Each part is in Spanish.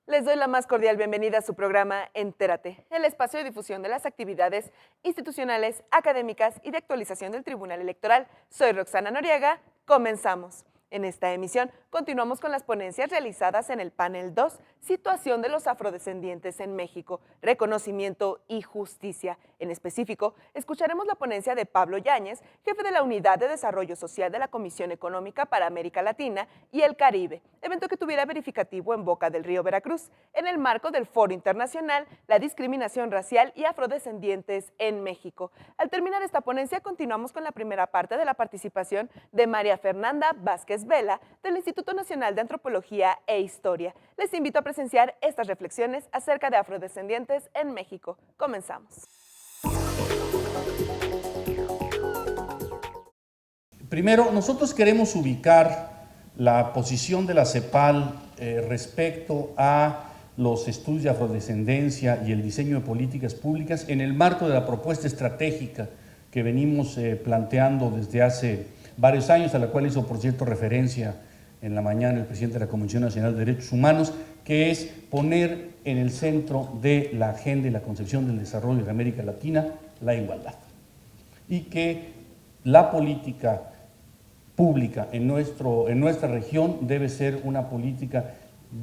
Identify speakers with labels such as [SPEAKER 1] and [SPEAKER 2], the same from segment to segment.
[SPEAKER 1] Les doy la más cordial bienvenida a su programa Entérate, el espacio de difusión de las actividades institucionales, académicas y de actualización del Tribunal Electoral. Soy Roxana Noriega, comenzamos. En esta emisión continuamos con las ponencias realizadas en el panel 2, Situación de los afrodescendientes en México, Reconocimiento y Justicia. En específico, escucharemos la ponencia de Pablo Yáñez, jefe de la Unidad de Desarrollo Social de la Comisión Económica para América Latina y el Caribe, evento que tuviera verificativo en Boca del Río, Veracruz, en el marco del Foro Internacional La Discriminación Racial y Afrodescendientes en México. Al terminar esta ponencia, continuamos con la primera parte de la participación de María Fernanda Vázquez Vela, del Instituto Nacional de Antropología e Historia. Les invito a presenciar estas reflexiones acerca de afrodescendientes en México. Comenzamos.
[SPEAKER 2] Primero, nosotros queremos ubicar la posición de la CEPAL respecto a los estudios de afrodescendencia y el diseño de políticas públicas en el marco de la propuesta estratégica que venimos planteando desde hace varios años, a la cual hizo, por cierto, referencia en la mañana el presidente de la Comisión Nacional de Derechos Humanos, que es poner en el centro de la agenda y la concepción del desarrollo de América Latina la igualdad. Y que la política pública en nuestra región debe ser una política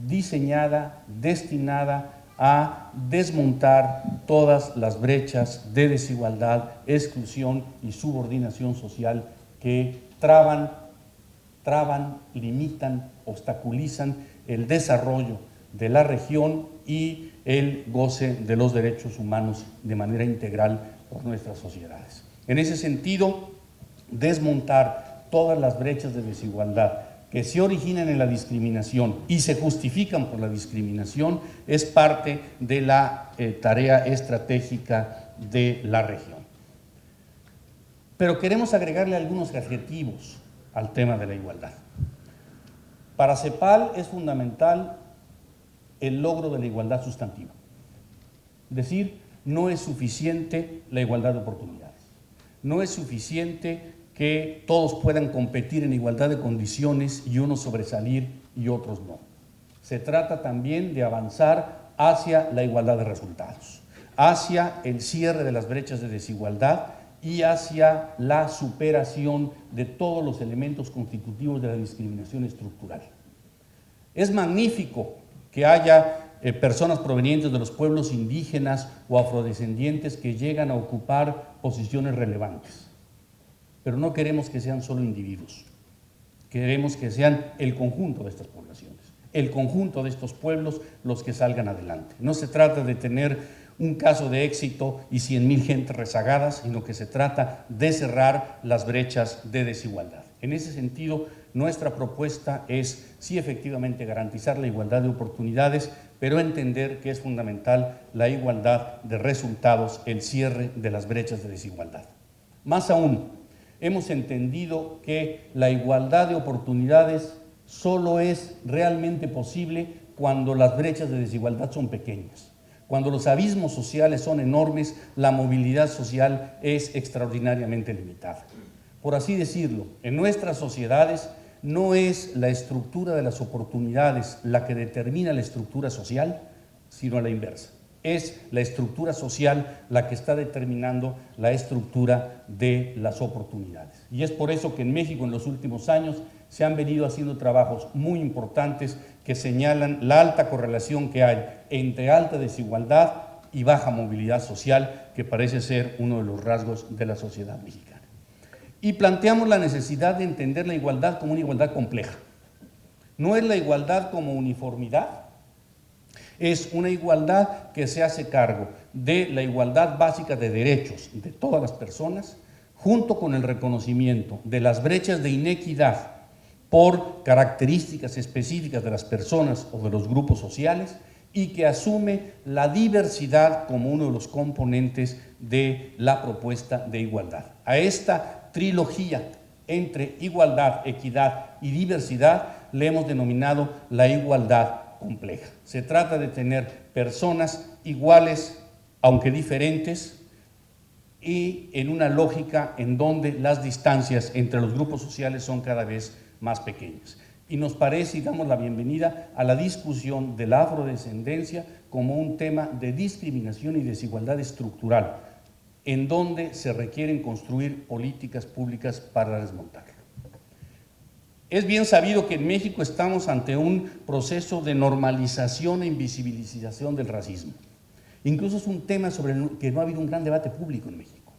[SPEAKER 2] diseñada, destinada a desmontar todas las brechas de desigualdad, exclusión y subordinación social que traban, limitan, obstaculizan el desarrollo de la región y el goce de los derechos humanos de manera integral por nuestras sociedades. En ese sentido, desmontar todas las brechas de desigualdad que se originan en la discriminación y se justifican por la discriminación es parte de la tarea estratégica de la región. Pero queremos agregarle algunos adjetivos al tema de la igualdad. Para CEPAL es fundamental el logro de la igualdad sustantiva. Es decir, no es suficiente la igualdad de oportunidades. No es suficiente que todos puedan competir en igualdad de condiciones y unos sobresalir y otros no. Se trata también de avanzar hacia la igualdad de resultados, hacia el cierre de las brechas de desigualdad y hacia la superación de todos los elementos constitutivos de la discriminación estructural. Es magnífico que haya personas provenientes de los pueblos indígenas o afrodescendientes que llegan a ocupar posiciones relevantes, pero no queremos que sean solo individuos, queremos que sean el conjunto de estas poblaciones, el conjunto de estos pueblos los que salgan adelante. No se trata de tener un caso de éxito y 100,000 gentes rezagadas, sino que se trata de cerrar las brechas de desigualdad. En ese sentido, nuestra propuesta es, sí, efectivamente, garantizar la igualdad de oportunidades, pero entender que es fundamental la igualdad de resultados, el cierre de las brechas de desigualdad. Más aún, hemos entendido que la igualdad de oportunidades solo es realmente posible cuando las brechas de desigualdad son pequeñas. Cuando los abismos sociales son enormes, la movilidad social es extraordinariamente limitada. Por así decirlo, en nuestras sociedades no es la estructura de las oportunidades la que determina la estructura social, sino a la inversa. Es la estructura social la que está determinando la estructura de las oportunidades. Y es por eso que en México en los últimos años se han venido haciendo trabajos muy importantes que señalan la alta correlación que hay entre alta desigualdad y baja movilidad social, que parece ser uno de los rasgos de la sociedad mexicana. Y planteamos la necesidad de entender la igualdad como una igualdad compleja. No es la igualdad como uniformidad, es una igualdad que se hace cargo de la igualdad básica de derechos de todas las personas, junto con el reconocimiento de las brechas de inequidad por características específicas de las personas o de los grupos sociales y que asume la diversidad como uno de los componentes de la propuesta de igualdad. A esta trilogía entre igualdad, equidad y diversidad le hemos denominado la igualdad compleja. Se trata de tener personas iguales, aunque diferentes, y en una lógica en donde las distancias entre los grupos sociales son cada vez más pequeñas. Y nos parece, y damos la bienvenida a la discusión de la afrodescendencia como un tema de discriminación y desigualdad estructural, en donde se requieren construir políticas públicas para desmontarlo. Es bien sabido que en México estamos ante un proceso de normalización e invisibilización del racismo. Incluso es un tema sobre el que no ha habido un gran debate público en México.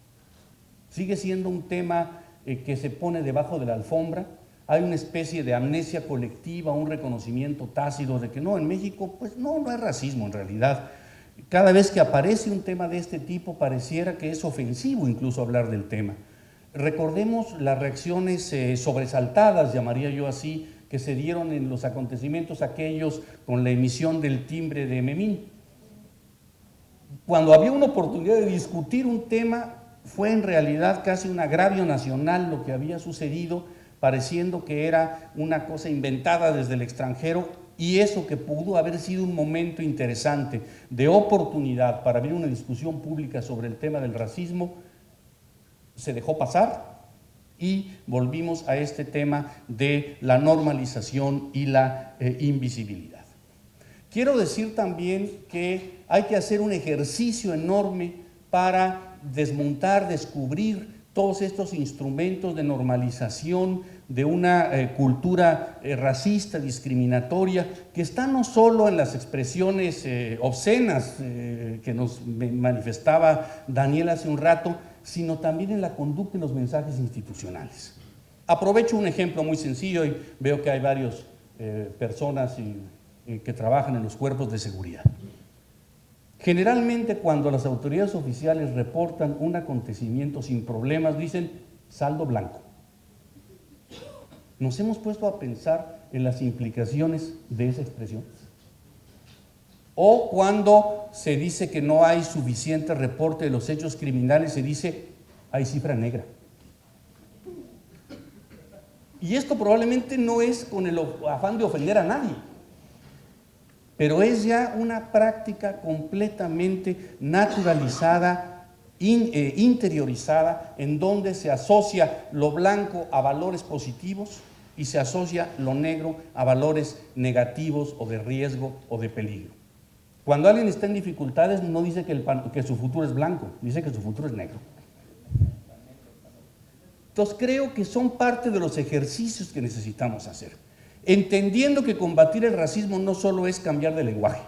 [SPEAKER 2] Sigue siendo un tema que se pone debajo de la alfombra. Hay una especie de amnesia colectiva, un reconocimiento tácito de que no, en México pues no hay racismo en realidad. Cada vez que aparece un tema de este tipo pareciera que es ofensivo incluso hablar del tema. Recordemos las reacciones sobresaltadas, llamaría yo así, que se dieron en los acontecimientos aquellos con la emisión del timbre de Memín. Cuando había una oportunidad de discutir un tema, fue en realidad casi un agravio nacional lo que había sucedido, pareciendo que era una cosa inventada desde el extranjero, y eso que pudo haber sido un momento interesante de oportunidad para abrir una discusión pública sobre el tema del racismo, se dejó pasar y volvimos a este tema de la normalización y la invisibilidad. Quiero decir también que hay que hacer un ejercicio enorme para desmontar, descubrir todos estos instrumentos de normalización de una cultura racista, discriminatoria, que está no solo en las expresiones obscenas que nos manifestaba Daniel hace un rato, sino también en la conducta y los mensajes institucionales. Aprovecho un ejemplo muy sencillo y veo que hay varias personas que trabajan en los cuerpos de seguridad. Generalmente cuando las autoridades oficiales reportan un acontecimiento sin problemas, dicen saldo blanco. ¿Nos hemos puesto a pensar en las implicaciones de esa expresión? O cuando se dice que no hay suficiente reporte de los hechos criminales, se dice hay cifra negra. Y esto probablemente no es con el afán de ofender a nadie, pero es ya una práctica completamente naturalizada, interiorizada, en donde se asocia lo blanco a valores positivos y se asocia lo negro a valores negativos o de riesgo o de peligro. Cuando alguien está en dificultades no dice que su futuro es blanco, dice que su futuro es negro. Entonces creo que son parte de los ejercicios que necesitamos hacer, entendiendo que combatir el racismo no solo es cambiar de lenguaje,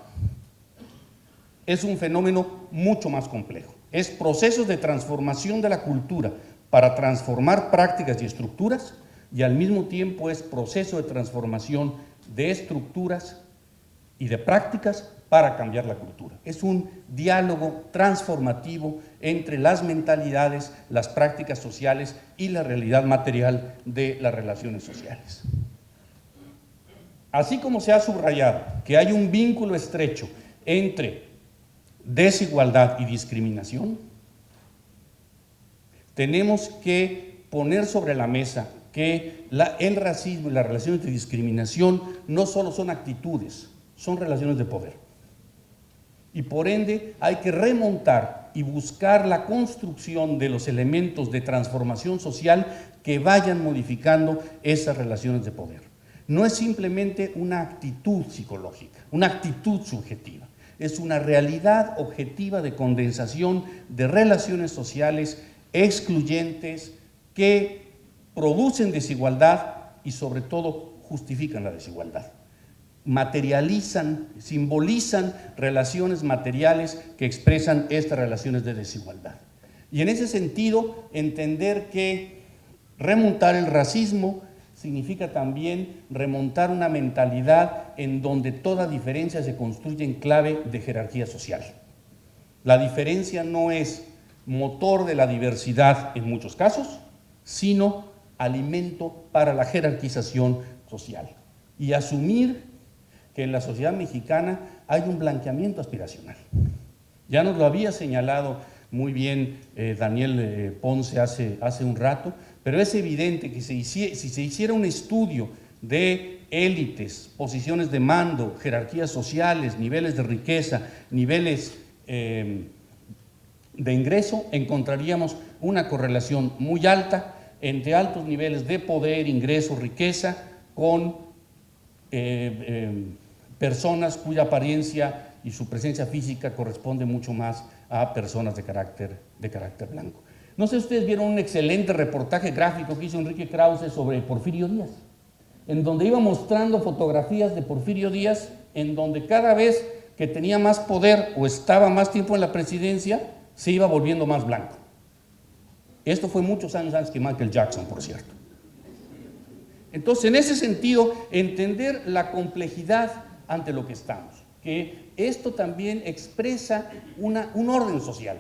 [SPEAKER 2] es un fenómeno mucho más complejo, es procesos de transformación de la cultura para transformar prácticas y estructuras, y al mismo tiempo es proceso de transformación de estructuras y de prácticas para cambiar la cultura. Es un diálogo transformativo entre las mentalidades, las prácticas sociales y la realidad material de las relaciones sociales. Así como se ha subrayado que hay un vínculo estrecho entre desigualdad y discriminación, tenemos que poner sobre la mesa que el racismo y la relación entre discriminación no solo son actitudes, son relaciones de poder. Y por ende hay que remontar y buscar la construcción de los elementos de transformación social que vayan modificando esas relaciones de poder. No es simplemente una actitud psicológica, una actitud subjetiva, es una realidad objetiva de condensación de relaciones sociales excluyentes que producen desigualdad y sobre todo justifican la desigualdad. Materializan, simbolizan relaciones materiales que expresan estas relaciones de desigualdad. Y en ese sentido, entender que remontar el racismo significa también remontar una mentalidad en donde toda diferencia se construye en clave de jerarquía social. La diferencia no es motor de la diversidad en muchos casos, sino alimento para la jerarquización social. Y asumir que en la sociedad mexicana hay un blanqueamiento aspiracional. Ya nos lo había señalado muy bien Daniel Ponce hace un rato, pero es evidente que si se hiciera un estudio de élites, posiciones de mando, jerarquías sociales, niveles de riqueza, niveles de ingreso, encontraríamos una correlación muy alta entre altos niveles de poder, ingreso, riqueza, con personas cuya apariencia y su presencia física corresponde mucho más a personas de carácter blanco. No sé si ustedes vieron un excelente reportaje gráfico que hizo Enrique Krause sobre Porfirio Díaz, en donde iba mostrando fotografías de Porfirio Díaz, en donde cada vez que tenía más poder o estaba más tiempo en la presidencia, se iba volviendo más blanco. Esto fue muchos años antes que Michael Jackson, por cierto. Entonces, en ese sentido, entender la complejidad ante lo que estamos, que esto también expresa un orden social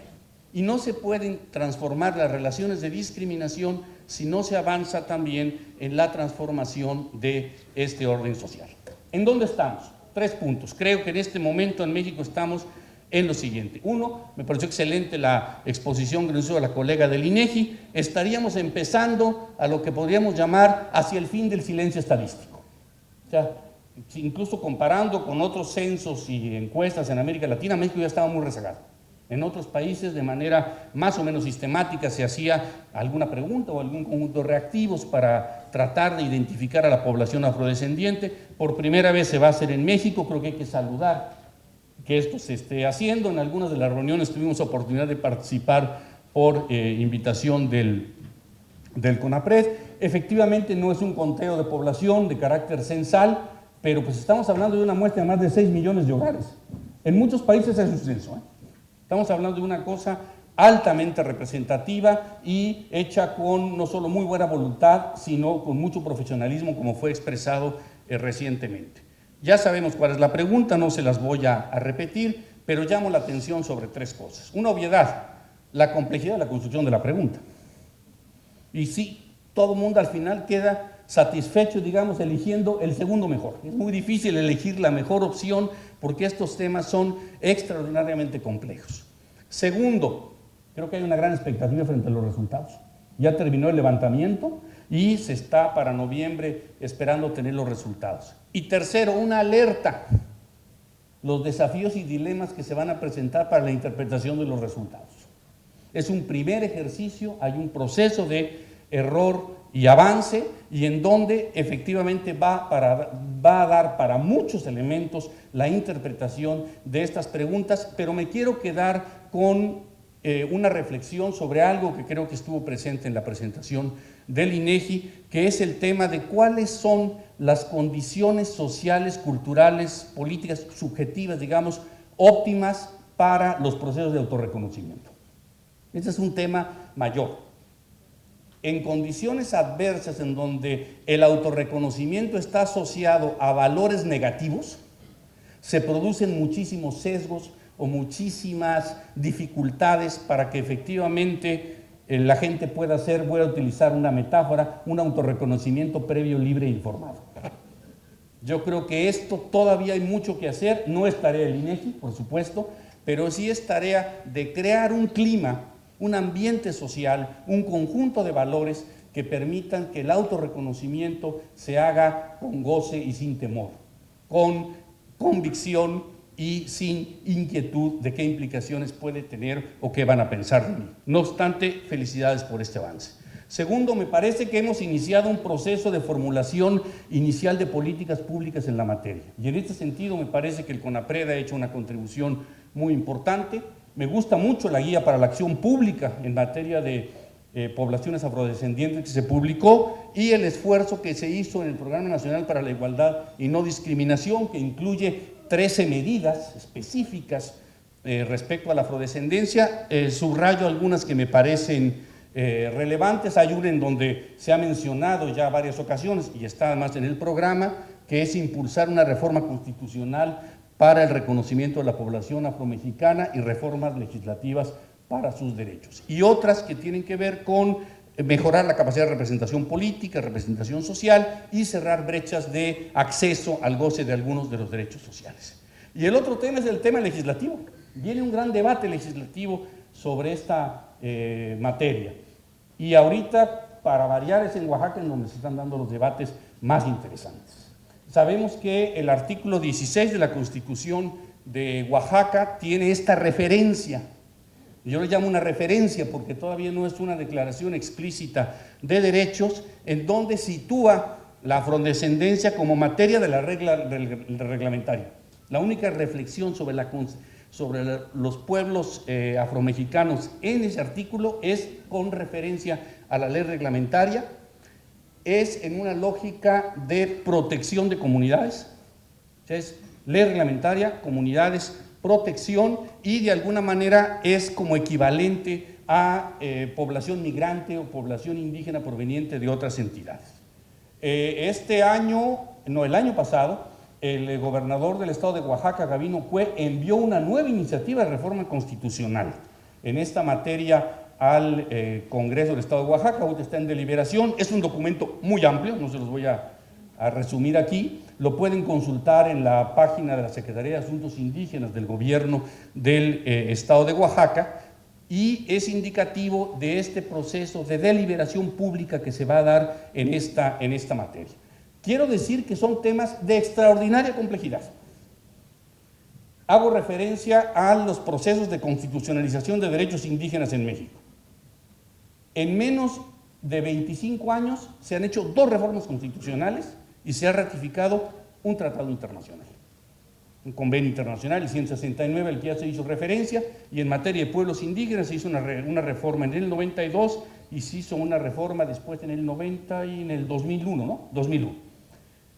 [SPEAKER 2] y no se pueden transformar las relaciones de discriminación si no se avanza también en la transformación de este orden social. ¿En dónde estamos? 3 puntos. Creo que en este momento en México estamos en lo siguiente. Uno, me pareció excelente la exposición que nos hizo la colega del INEGI. Estaríamos empezando a lo que podríamos llamar hacia el fin del silencio estadístico. O sea, incluso comparando con otros censos y encuestas en América Latina, México ya estaba muy rezagado. En otros países, de manera más o menos sistemática, se hacía alguna pregunta o algún conjunto de reactivos para tratar de identificar a la población afrodescendiente. Por primera vez se va a hacer en México. Creo que hay que saludar que esto se esté haciendo. En algunas de las reuniones tuvimos oportunidad de participar por invitación del CONAPRED. Efectivamente no es un conteo de población de carácter censal, pero pues estamos hablando de una muestra de más de 6 millones de hogares. En muchos países es un censo, Estamos hablando de una cosa altamente representativa y hecha con no solo muy buena voluntad, sino con mucho profesionalismo, como fue expresado recientemente. Ya sabemos cuál es la pregunta, no se las voy a repetir, pero llamo la atención sobre 3 cosas. Una obviedad, la complejidad de la construcción de la pregunta. Y sí, todo el mundo al final queda satisfecho, digamos, eligiendo el segundo mejor. Es muy difícil elegir la mejor opción porque estos temas son extraordinariamente complejos. Segundo, creo que hay una gran expectativa frente a los resultados. Ya terminó el levantamiento y se está para noviembre esperando tener los resultados. Y tercero, una alerta, los desafíos y dilemas que se van a presentar para la interpretación de los resultados. Es un primer ejercicio, hay un proceso de error y avance, y en donde efectivamente va a dar para muchos elementos la interpretación de estas preguntas, pero me quiero quedar con una reflexión sobre algo que creo que estuvo presente en la presentación del INEGI, que es el tema de cuáles son las condiciones sociales, culturales, políticas, subjetivas, digamos, óptimas para los procesos de autorreconocimiento. Este es un tema mayor. En condiciones adversas en donde el autorreconocimiento está asociado a valores negativos, se producen muchísimos sesgos o muchísimas dificultades para que efectivamente la gente pueda hacer, voy a utilizar una metáfora, un autorreconocimiento previo, libre e informado. Yo creo que esto todavía hay mucho que hacer, no es tarea del INEGI, por supuesto, pero sí es tarea de crear un clima, un ambiente social, un conjunto de valores que permitan que el autorreconocimiento se haga con goce y sin temor, con convicción y sin inquietud de qué implicaciones puede tener o qué van a pensar de mí. No obstante, felicidades por este avance. Segundo, me parece que hemos iniciado un proceso de formulación inicial de políticas públicas en la materia. Y en este sentido me parece que el CONAPRED ha hecho una contribución muy importante. Me gusta mucho la guía para la acción pública en materia de poblaciones afrodescendientes que se publicó y el esfuerzo que se hizo en el Programa Nacional para la Igualdad y No Discriminación, que incluye 13 medidas específicas respecto a la afrodescendencia. Subrayo algunas que me parecen relevantes. Hay una en donde se ha mencionado ya varias ocasiones y está además en el programa, que es impulsar una reforma constitucional para el reconocimiento de la población afromexicana y reformas legislativas para sus derechos. Y otras que tienen que ver con mejorar la capacidad de representación política, representación social y cerrar brechas de acceso al goce de algunos de los derechos sociales. Y el otro tema es el tema legislativo. Viene un gran debate legislativo sobre esta materia. Y ahorita, para variar, es en Oaxaca en donde se están dando los debates más interesantes. Sabemos que el artículo 16 de la Constitución de Oaxaca tiene esta referencia. Yo le llamo una referencia porque todavía no es una declaración explícita de derechos, en donde sitúa la afrodescendencia como materia de la regla reglamentaria. La única reflexión sobre los pueblos afromexicanos en ese artículo es con referencia a la ley reglamentaria, es en una lógica de protección de comunidades, o sea, es ley reglamentaria, comunidades, protección, y de alguna manera es como equivalente a población migrante o población indígena proveniente de otras entidades. El año pasado, el gobernador del estado de Oaxaca, Gabino Cue, envió una nueva iniciativa de reforma constitucional en esta materia al Congreso del estado de Oaxaca. Ahorita está en deliberación. Es un documento muy amplio, no se los voy a resumir aquí. Lo pueden consultar en la página de la Secretaría de Asuntos Indígenas del gobierno del estado de Oaxaca, y es indicativo de este proceso de deliberación pública que se va a dar en esta materia. Quiero decir que son temas de extraordinaria complejidad. Hago referencia a los procesos de constitucionalización de derechos indígenas en México. En menos de 25 años se han hecho 2 reformas constitucionales y se ha ratificado un tratado internacional, un convenio internacional, el 169, al que ya se hizo referencia, y en materia de pueblos indígenas se hizo una reforma en el 92 y se hizo una reforma después en el 90 y en el 2001, ¿no? 2001.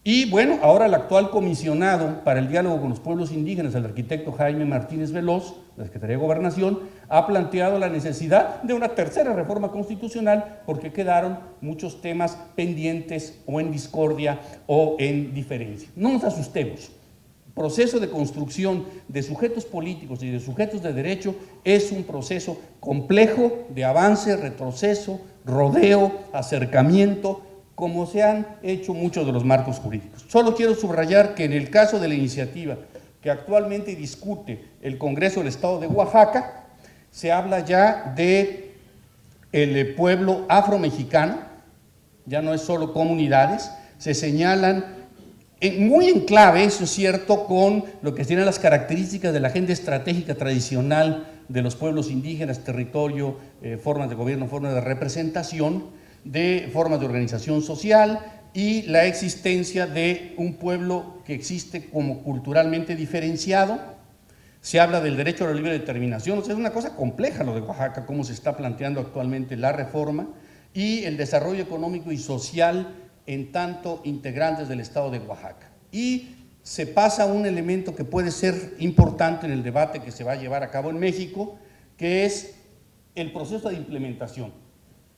[SPEAKER 2] Y bueno, ahora el actual comisionado para el diálogo con los pueblos indígenas, el arquitecto Jaime Martínez Veloz, de la Secretaría de Gobernación, ha planteado la necesidad de una tercera reforma constitucional porque quedaron muchos temas pendientes o en discordia o en diferencia. No nos asustemos. El proceso de construcción de sujetos políticos y de sujetos de derecho es un proceso complejo de avance, retroceso, rodeo, acercamiento, como se han hecho muchos de los marcos jurídicos. Solo quiero subrayar que en el caso de la iniciativa que actualmente discute el Congreso del Estado de Oaxaca, se habla ya de el pueblo afromexicano, ya no es solo comunidades, se señalan muy en clave, eso es cierto, con lo que tienen las características de la agenda estratégica tradicional de los pueblos indígenas, territorio, formas de gobierno, formas de representación, de formas de organización social y la existencia de un pueblo que existe como culturalmente diferenciado. Se habla del derecho a la libre determinación, o sea, es una cosa compleja lo de Oaxaca, cómo se está planteando actualmente la reforma, y el desarrollo económico y social en tanto integrantes del estado de Oaxaca. Y se pasa a un elemento que puede ser importante en el debate que se va a llevar a cabo en México, que es el proceso de implementación.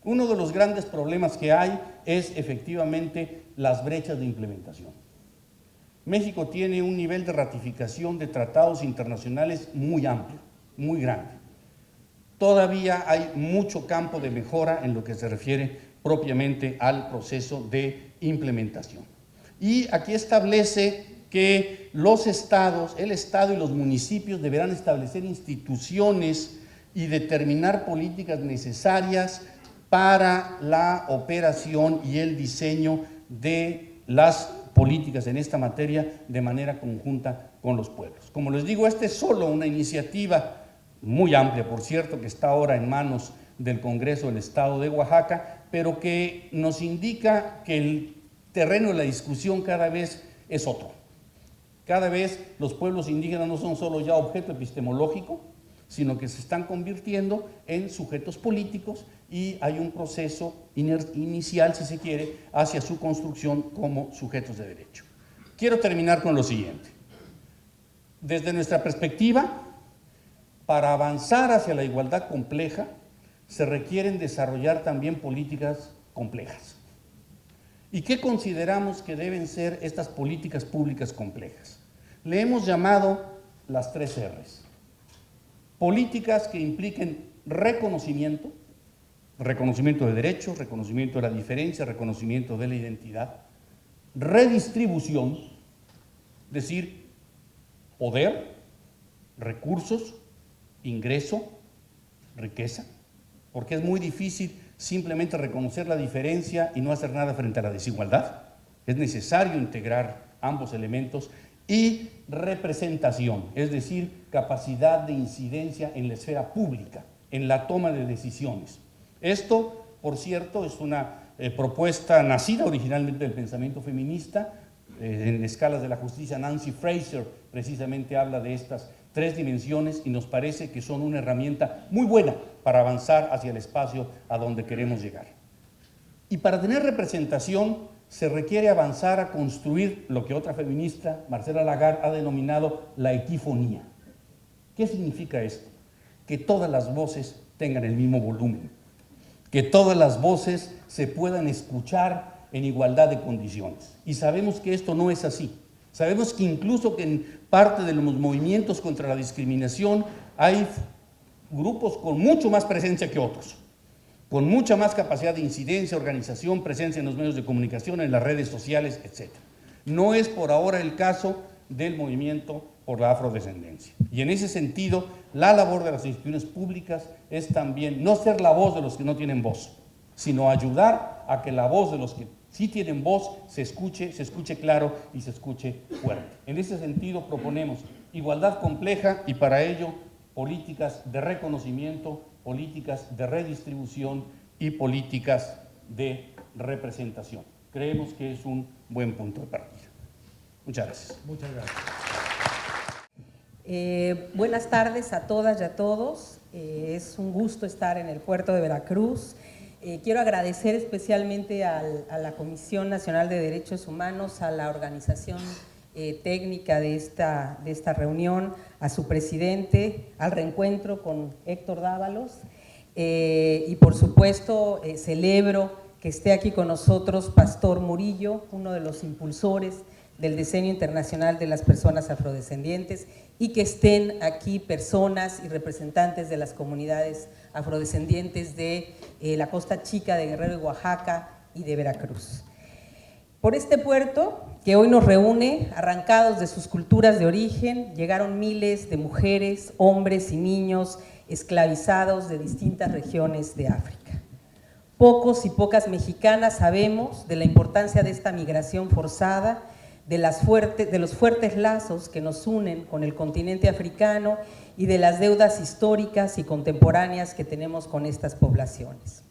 [SPEAKER 2] Uno de los grandes problemas que hay es efectivamente las brechas de implementación. México tiene un nivel de ratificación de tratados internacionales muy amplio, muy grande. Todavía hay mucho campo de mejora en lo que se refiere propiamente al proceso de implementación. Y aquí establece que los estados, el estado y los municipios deberán establecer instituciones y determinar políticas necesarias para la operación y el diseño de las políticas en esta materia de manera conjunta con los pueblos. Como les digo, esta es solo una iniciativa muy amplia, por cierto, que está ahora en manos del Congreso del Estado de Oaxaca, pero que nos indica que el terreno de la discusión cada vez es otro. Cada vez los pueblos indígenas no son solo ya objeto epistemológico, sino que se están convirtiendo en sujetos políticos y hay un proceso inicial, si se quiere, hacia su construcción como sujetos de derecho. Quiero terminar con lo siguiente. Desde nuestra perspectiva, para avanzar hacia la igualdad compleja, se requieren desarrollar también políticas complejas. ¿Y qué consideramos que deben ser estas políticas públicas complejas? Le hemos llamado las 3 R's. Políticas que impliquen reconocimiento, reconocimiento de derechos, reconocimiento de la diferencia, reconocimiento de la identidad, redistribución, es decir, poder, recursos, ingreso, riqueza, porque es muy difícil simplemente reconocer la diferencia y no hacer nada frente a la desigualdad. Es necesario integrar ambos elementos, y representación, es decir, capacidad de incidencia en la esfera pública, en la toma de decisiones. Esto, por cierto, es una propuesta nacida originalmente del pensamiento feminista. En Escalas de la Justicia, Nancy Fraser precisamente habla de estas tres dimensiones y nos parece que son una herramienta muy buena para avanzar hacia el espacio a donde queremos llegar. Y para tener representación se requiere avanzar a construir lo que otra feminista, Marcela Lagarde, ha denominado la equifonía. ¿Qué significa esto? Que todas las voces tengan el mismo volumen, que todas las voces se puedan escuchar en igualdad de condiciones. Y sabemos que esto no es así. Sabemos que incluso que en parte de los movimientos contra la discriminación hay grupos con mucho más presencia que otros, con mucha más capacidad de incidencia, organización, presencia en los medios de comunicación, en las redes sociales, etc. No es por ahora el caso del movimiento por la afrodescendencia. Y en ese sentido, la labor de las instituciones públicas es también no ser la voz de los que no tienen voz, sino ayudar a que la voz de los que sí tienen voz se escuche claro y se escuche fuerte. En ese sentido proponemos igualdad compleja y para ello políticas de reconocimiento, políticas de redistribución y políticas de representación. Creemos que es un buen punto de partida. Muchas gracias.
[SPEAKER 3] Muchas gracias.
[SPEAKER 4] Buenas tardes a todas y a todos. Es un gusto estar en el puerto de Veracruz. Quiero agradecer especialmente a la Comisión Nacional de Derechos Humanos, a la organización técnica de esta reunión, a su presidente, al reencuentro con Héctor Dávalos y por supuesto celebro que esté aquí con nosotros Pastor Murillo, uno de los impulsores del Decenio Internacional de las Personas Afrodescendientes, y que estén aquí personas y representantes de las comunidades afrodescendientes de la Costa Chica, de Guerrero y Oaxaca y de Veracruz. Por este puerto que hoy nos reúne, arrancados de sus culturas de origen, llegaron miles de mujeres, hombres y niños esclavizados de distintas regiones de África. Pocos y pocas mexicanas sabemos de la importancia de esta migración forzada, de los fuertes lazos que nos unen con el continente africano y de las deudas históricas y contemporáneas que tenemos con estas poblaciones.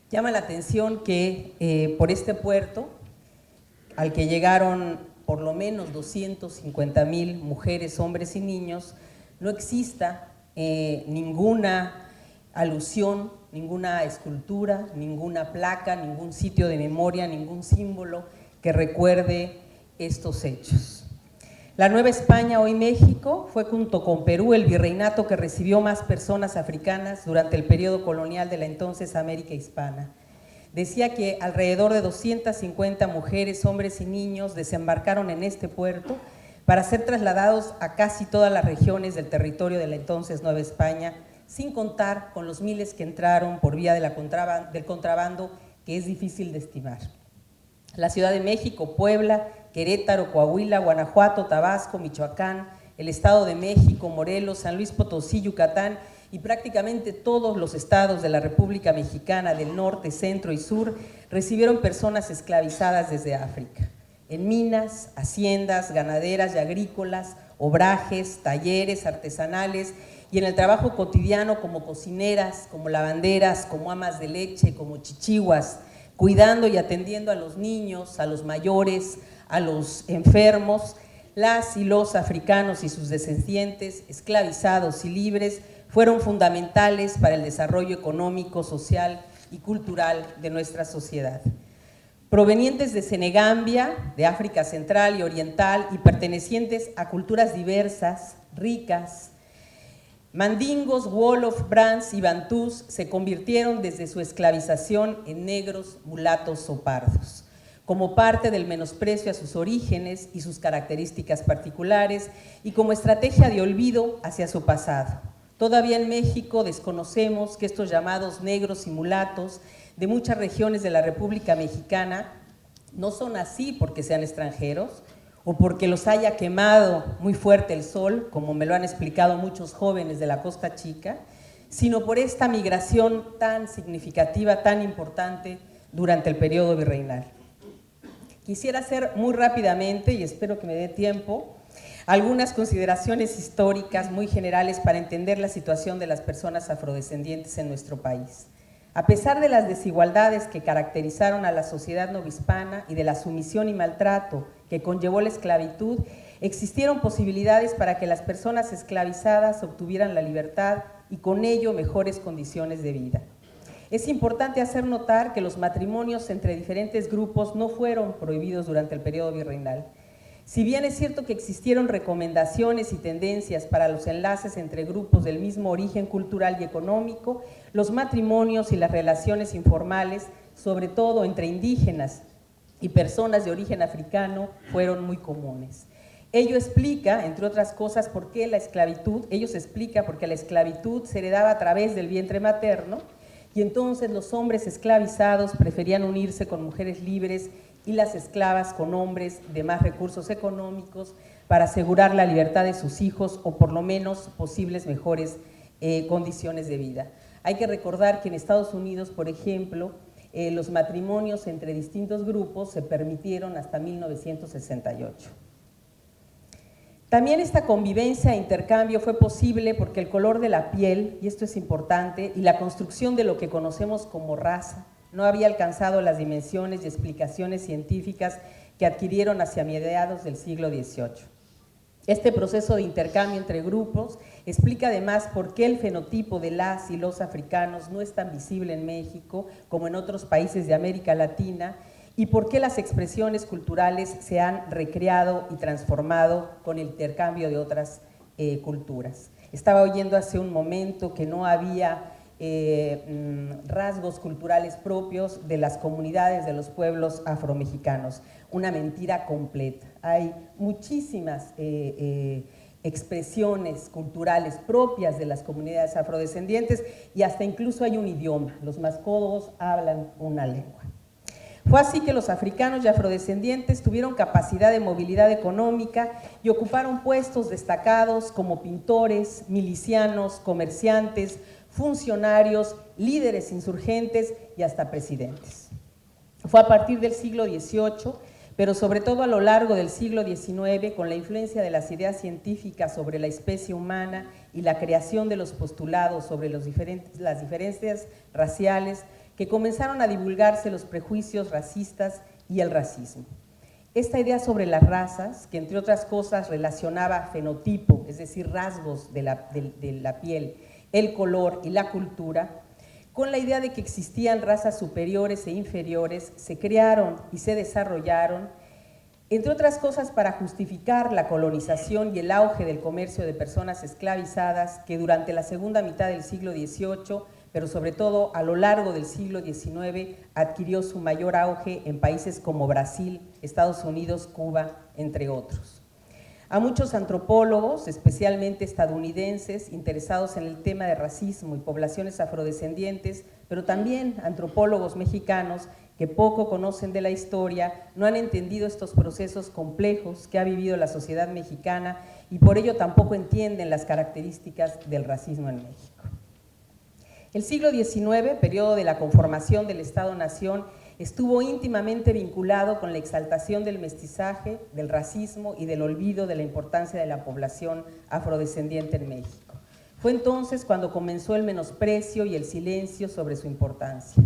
[SPEAKER 4] Llama la atención que por este puerto, al que llegaron por lo menos 250,000 mujeres, hombres y niños, no exista ninguna alusión, ninguna escultura, ninguna placa, ningún sitio de memoria, ningún símbolo que recuerde estos hechos. La Nueva España, hoy México, fue junto con Perú el virreinato que recibió más personas africanas durante el periodo colonial de la entonces América Hispana. Decía que alrededor de 250 mujeres, hombres y niños desembarcaron en este puerto para ser trasladados a casi todas las regiones del territorio de la entonces Nueva España, sin contar con los miles que entraron por vía del contrabando, que es difícil de estimar. La Ciudad de México, Puebla, Querétaro, Coahuila, Guanajuato, Tabasco, Michoacán, el Estado de México, Morelos, San Luis Potosí, Yucatán y prácticamente todos los estados de la República Mexicana del norte, centro y sur recibieron personas esclavizadas desde África. En minas, haciendas, ganaderas y agrícolas, obrajes, talleres artesanales y en el trabajo cotidiano como cocineras, como lavanderas, como amas de leche, como chichiguas, cuidando y atendiendo a los niños, a los mayores, a los enfermos. Las y los africanos y sus descendientes, esclavizados y libres, fueron fundamentales para el desarrollo económico, social y cultural de nuestra sociedad. Provenientes de Senegambia, de África Central y Oriental y pertenecientes a culturas diversas, ricas, mandingos, wolof, brans y bantús se convirtieron desde su esclavización en negros, mulatos o pardos, como parte del menosprecio a sus orígenes y sus características particulares y como estrategia de olvido hacia su pasado, Todavía en México desconocemos que estos llamados negros y mulatos de muchas regiones de la República Mexicana no son así porque sean extranjeros o porque los haya quemado muy fuerte el sol, como me lo han explicado muchos jóvenes de la Costa Chica, sino por esta migración tan significativa, tan importante durante el periodo virreinal. Quisiera hacer muy rápidamente, y espero que me dé tiempo, algunas consideraciones históricas muy generales para entender la situación de las personas afrodescendientes en nuestro país. A pesar de las desigualdades que caracterizaron a la sociedad novohispana y de la sumisión y maltrato que conllevó la esclavitud, existieron posibilidades para que las personas esclavizadas obtuvieran la libertad y con ello mejores condiciones de vida. Es importante hacer notar que los matrimonios entre diferentes grupos no fueron prohibidos durante el periodo virreinal. Si bien es cierto que existieron recomendaciones y tendencias para los enlaces entre grupos del mismo origen cultural y económico, los matrimonios y las relaciones informales, sobre todo entre indígenas y personas de origen africano, fueron muy comunes. Ello explica, entre otras cosas, por qué la esclavitud se heredaba a través del vientre materno, y entonces los hombres esclavizados preferían unirse con mujeres libres y las esclavas con hombres de más recursos económicos para asegurar la libertad de sus hijos o por lo menos posibles mejores condiciones de vida. Hay que recordar que en Estados Unidos, por ejemplo, los matrimonios entre distintos grupos se permitieron hasta 1968. También esta convivencia e intercambio fue posible porque el color de la piel, y esto es importante, y la construcción de lo que conocemos como raza, no había alcanzado las dimensiones y explicaciones científicas que adquirieron hacia mediados del siglo XVIII. Este proceso de intercambio entre grupos explica además por qué el fenotipo de las y los africanos no es tan visible en México como en otros países de América Latina y por qué las expresiones culturales se han recreado y transformado con el intercambio de otras culturas. Estaba oyendo hace un momento que no había rasgos culturales propios de las comunidades de los pueblos afromexicanos. Una mentira completa. Hay muchísimas expresiones culturales propias de las comunidades afrodescendientes y hasta incluso hay un idioma. Los mascogos hablan una lengua. Fue así que los africanos y afrodescendientes tuvieron capacidad de movilidad económica y ocuparon puestos destacados como pintores, milicianos, comerciantes, funcionarios, líderes insurgentes y hasta presidentes. Fue a partir del siglo XVIII, pero sobre todo a lo largo del siglo XIX, con la influencia de las ideas científicas sobre la especie humana y la creación de los postulados sobre las diferencias raciales, que comenzaron a divulgarse los prejuicios racistas y el racismo. Esta idea sobre las razas, que entre otras cosas relacionaba fenotipo, es decir, rasgos de la piel, el color y la cultura, con la idea de que existían razas superiores e inferiores, se crearon y se desarrollaron, entre otras cosas para justificar la colonización y el auge del comercio de personas esclavizadas que durante la segunda mitad del siglo XVIII, pero sobre todo a lo largo del siglo XIX, adquirió su mayor auge en países como Brasil, Estados Unidos, Cuba, entre otros. A muchos antropólogos, especialmente estadounidenses, interesados en el tema de racismo y poblaciones afrodescendientes, pero también antropólogos mexicanos que poco conocen de la historia, no han entendido estos procesos complejos que ha vivido la sociedad mexicana y por ello tampoco entienden las características del racismo en México. El siglo XIX, periodo de la conformación del Estado-Nación, estuvo íntimamente vinculado con la exaltación del mestizaje, del racismo y del olvido de la importancia de la población afrodescendiente en México. Fue entonces cuando comenzó el menosprecio y el silencio sobre su importancia.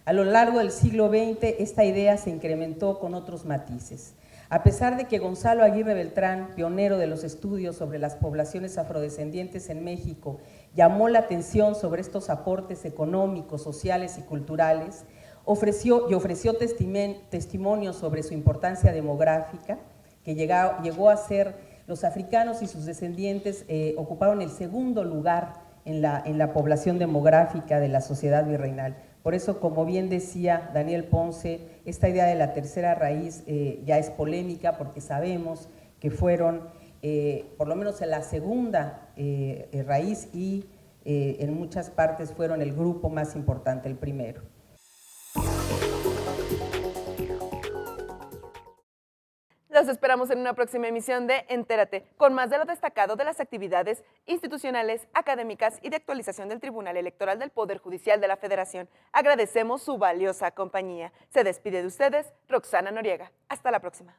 [SPEAKER 4] A lo largo del siglo XX, esta idea se incrementó con otros matices. A pesar de que Gonzalo Aguirre Beltrán, pionero de los estudios sobre las poblaciones afrodescendientes en México, llamó la atención sobre estos aportes económicos, sociales y culturales, ofreció testimonio sobre su importancia demográfica, que llegó a ser los africanos y sus descendientes ocuparon el segundo lugar en la población demográfica de la sociedad virreinal. Por eso, como bien decía Daniel Ponce, esta idea de la tercera raíz ya es polémica porque sabemos que fueron, por lo menos en la segunda raíz y en muchas partes fueron el grupo más importante, el primero.
[SPEAKER 1] Los esperamos en una próxima emisión de Entérate, con más de lo destacado de las actividades institucionales, académicas y de actualización del Tribunal Electoral del Poder Judicial de la Federación. Agradecemos su valiosa compañía. Se despide de ustedes, Roxana Noriega. Hasta la próxima.